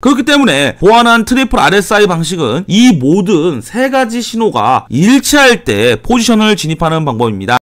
그렇기 때문에 보완한 트리플 RSI 방식은 이 모든 세 가지 신호가 일치할 때 포지션을 진입하는 방법입니다.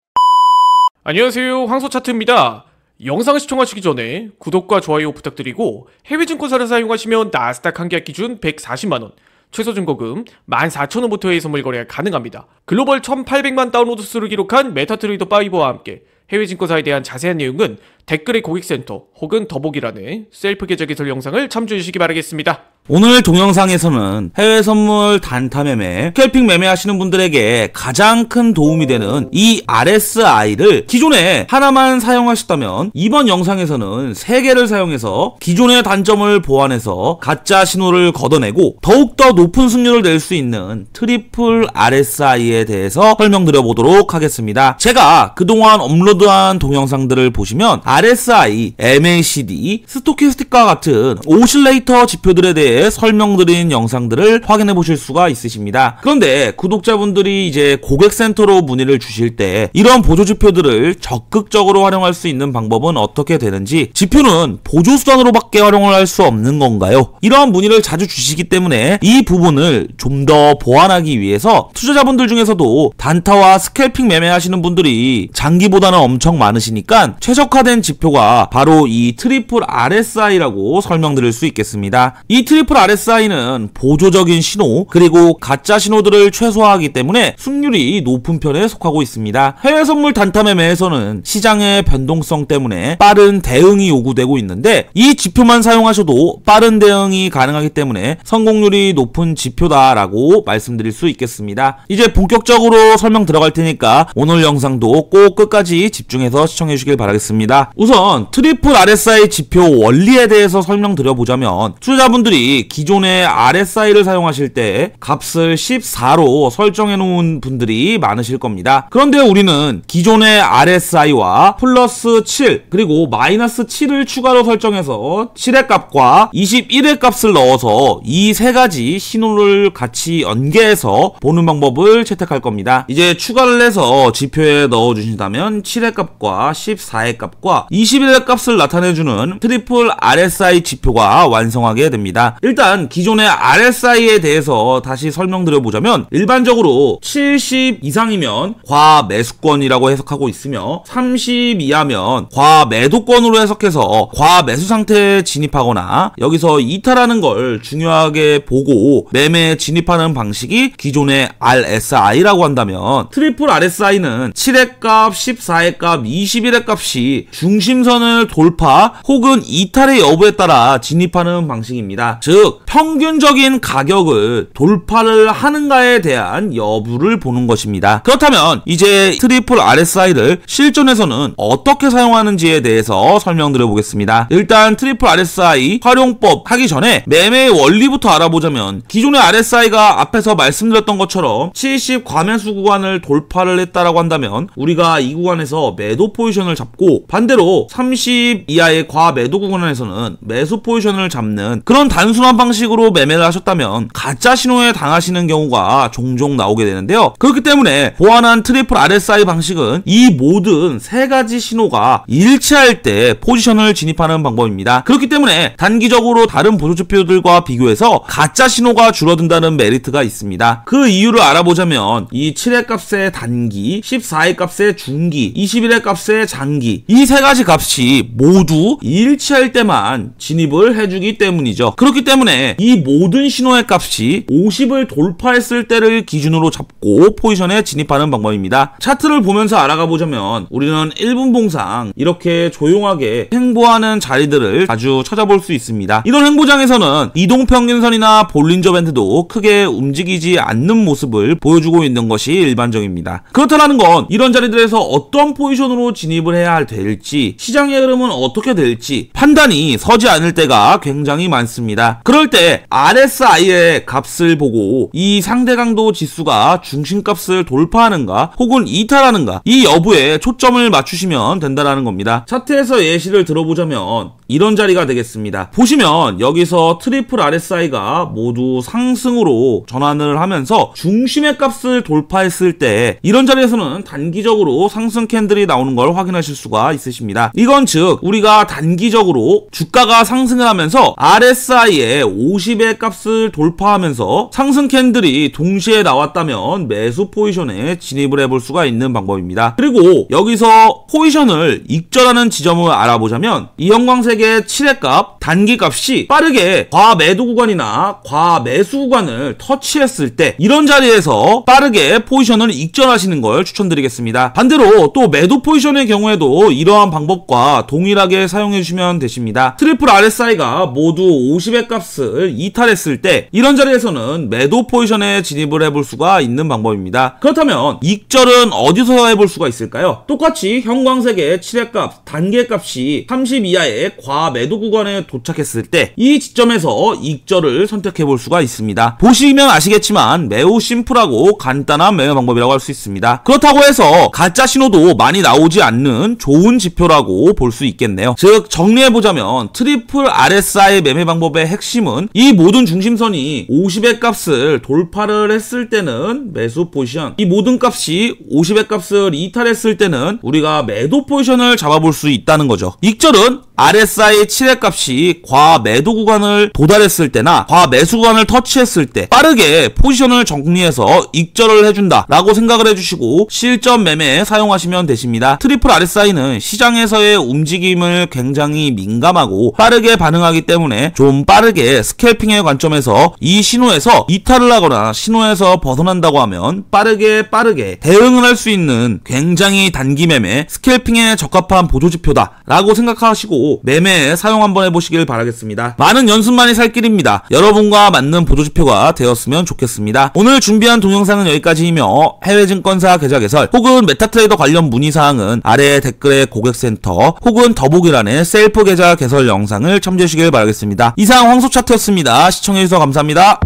안녕하세요, 황소차트입니다. 영상 시청하시기 전에 구독과 좋아요 부탁드리고 해외 증권사를 사용하시면 나스닥 한 계약 기준 140만원, 최소 증거금 14,000원부터의 선물 거래가 가능합니다. 글로벌 1,800만 다운로드 수를 기록한 메타트레이더 5와 함께 해외 증권사에 대한 자세한 내용은 댓글의 고객센터 혹은 더보기란에 셀프 계좌 개설 영상을 참조해 주시기 바라겠습니다. 오늘 동영상에서는 해외 선물 단타 매매, 스캘핑 매매 하시는 분들에게 가장 큰 도움이 되는 이 RSI를 기존에 하나만 사용하셨다면 이번 영상에서는 3개를 사용해서 기존의 단점을 보완해서 가짜 신호를 걷어내고 더욱더 높은 승률을 낼 수 있는 트리플 RSI에 대해서 설명드려 보도록 하겠습니다. 제가 그동안 업로드한 동영상들을 보시면 RSI, MACD, 스토캐스틱과 같은 오실레이터 지표들에 대해 설명드린 영상들을 확인해 보실 수가 있으십니다. 그런데 구독자분들이 이제 고객센터로 문의를 주실 때 이런 보조지표들을 적극적으로 활용할 수 있는 방법은 어떻게 되는지, 지표는 보조수단으로밖에 활용을 할 수 없는 건가요? 이런 문의를 자주 주시기 때문에 이 부분을 좀 더 보완하기 위해서 투자자분들 중에서도 단타와 스캘핑 매매하시는 분들이 장기보다는 엄청 많으시니까 최적화된 지표가 바로 이 트리플 RSI라고 설명드릴 수 있겠습니다. 이 트리플 RSI는 보조적인 신호 그리고 가짜 신호들을 최소화하기 때문에 승률이 높은 편에 속하고 있습니다. 해외 선물 단타 매매에서는 시장의 변동성 때문에 빠른 대응이 요구되고 있는데 이 지표만 사용하셔도 빠른 대응이 가능하기 때문에 성공률이 높은 지표다라고 말씀드릴 수 있겠습니다. 이제 본격적으로 설명 들어갈 테니까 오늘 영상도 꼭 끝까지 집중해서 시청해 주시길 바라겠습니다. 우선 트리플 RSI 지표 원리에 대해서 설명드려보자면, 투자자분들이 기존의 RSI를 사용하실 때 값을 14로 설정해 놓은 분들이 많으실 겁니다. 그런데 우리는 기존의 RSI와 플러스 7 그리고 마이너스 7을 추가로 설정해서 7의 값과 21의 값을 넣어서 이 세 가지 신호를 같이 연계해서 보는 방법을 채택할 겁니다. 이제 추가를 해서 지표에 넣어주신다면 7의 값과 14의 값과 21의 값을 나타내주는 트리플 RSI 지표가 완성하게 됩니다. 일단 기존의 RSI에 대해서 다시 설명드려보자면, 일반적으로 70 이상이면 과매수권이라고 해석하고 있으며 30 이하면 과매도권으로 해석해서 과매수 상태에 진입하거나 여기서 이탈하는 걸 중요하게 보고 매매에 진입하는 방식이 기존의 RSI라고 한다면, 트리플 RSI는 7의 값, 14의 값, 21의 값이 중심선을 돌파 혹은 이탈의 여부에 따라 진입하는 방식입니다. 즉 평균적인 가격을 돌파를 하는가에 대한 여부를 보는 것입니다. 그렇다면 이제 트리플 RSI를 실전에서는 어떻게 사용하는지에 대해서 설명드려 보겠습니다. 일단 트리플 RSI 활용법 하기 전에 매매의 원리부터 알아보자면, 기존의 RSI가 앞에서 말씀드렸던 것처럼 70 과매수 구간을 돌파를 했다라고 한다면 우리가 이 구간에서 매도 포지션을 잡고, 반대로 30 이하의 과매도 구간에서는 매수 포지션을 잡는 그런 단순한 방식으로 매매를 하셨다면 가짜 신호에 당하시는 경우가 종종 나오게 되는데요. 그렇기 때문에 보완한 트리플 RSI 방식은 이 모든 세 가지 신호가 일치할 때 포지션을 진입하는 방법입니다. 그렇기 때문에 단기적으로 다른 보조지표들과 비교해서 가짜 신호가 줄어든다는 메리트가 있습니다. 그 이유를 알아보자면, 이 7의 값의 단기, 14의 값의 중기, 21의 값의 장기, 이 세 가지 값이 모두 일치할 때만 진입을 해주기 때문이죠. 그렇기 때문에 이 모든 신호의 값이 50을 돌파했을 때를 기준으로 잡고 포지션에 진입하는 방법입니다. 차트를 보면서 알아가 보자면 우리는 1분 봉상 이렇게 조용하게 횡보하는 자리들을 자주 찾아볼 수 있습니다. 이런 횡보장에서는 이동평균선이나 볼린저 밴드도 크게 움직이지 않는 모습을 보여주고 있는 것이 일반적입니다. 그렇다는 건 이런 자리들에서 어떤 포지션으로 진입을 해야 될지, 시장의 흐름은 어떻게 될지 판단이 서지 않을 때가 굉장히 많습니다. 그럴 때 RSI의 값을 보고 이 상대 강도 지수가 중심값을 돌파하는가 혹은 이탈하는가, 이 여부에 초점을 맞추시면 된다는 겁니다. 차트에서 예시를 들어보자면 이런 자리가 되겠습니다. 보시면 여기서 트리플 RSI가 모두 상승으로 전환을 하면서 중심의 값을 돌파했을 때 이런 자리에서는 단기적으로 상승 캔들이 나오는 걸 확인하실 수가 있으십니다. 이건 즉 우리가 단기적으로 주가가 상승을 하면서 RSI의 50의 값을 돌파하면서 상승 캔들이 동시에 나왔다면 매수 포지션에 진입을 해볼 수가 있는 방법입니다. 그리고 여기서 포지션을 익절하는 지점을 알아보자면 이 형광색의 7의 값, 단기 값이 빠르게 과매도 구간이나 과매수 구간을 터치했을 때 이런 자리에서 빠르게 포지션을 익절하시는 걸 추천드리겠습니다. 반대로 또 매도 포지션의 경우에도 이러한 방법과 동일하게 사용해 주시면 되십니다. 트리플 RSI가 모두 50의 값을 이탈했을 때 이런 자리에서는 매도 포지션에 진입을 해볼 수가 있는 방법입니다. 그렇다면 익절은 어디서 해볼 수가 있을까요? 똑같이 형광색의 7의 값, 단기의 값이 30 이하의 과매도 구간에 도착했을 때 이 지점에서 익절을 선택해 볼 수가 있습니다. 보시면 아시겠지만 매우 심플하고 간단한 매매 방법이라고 할 수 있습니다. 그렇다고 해서 가짜 신호도 많이 나오지 않는 좋은 지표라고 볼 수 있겠네요. 즉 정리해보자면 트리플 RSI 매매 방법의 핵심은 이 모든 중심선이 50의 값을 돌파를 했을 때는 매수 포지션, 이 모든 값이 50의 값을 이탈했을 때는 우리가 매도 포지션을 잡아볼 수 있다는 거죠. 익절은 RSI 7의 값이 과매도 구간을 도달했을 때나 과매수 구간을 터치했을 때 빠르게 포지션을 정리해서 익절을 해준다 라고 생각을 해주시고 실전 매매에 사용하시면 되십니다. 트리플 RSI는 시장에서의 움직임을 굉장히 민감하고 빠르게 반응하기 때문에 좀 빠르게 스캘핑의 관점에서 이 신호에서 이탈을 하거나 신호에서 벗어난다고 하면 빠르게 대응을 할 수 있는 굉장히 단기 매매, 스캘핑에 적합한 보조지표다 라고 생각하시고 매매에 사용 한번 해보시길 바라겠습니다. 많은 연습만이 살 길입니다. 여러분과 맞는 보조지표가 되었으면 좋겠습니다. 오늘 준비한 동영상은 여기까지이며 해외증권사 계좌 개설 혹은 메타트레이더 관련 문의사항은 아래 댓글에 고객센터 혹은 더보기란에 셀프 계좌 개설 영상을 참조해 주시길 바라겠습니다. 이상 황소차트였습니다. 시청해주셔서 감사합니다.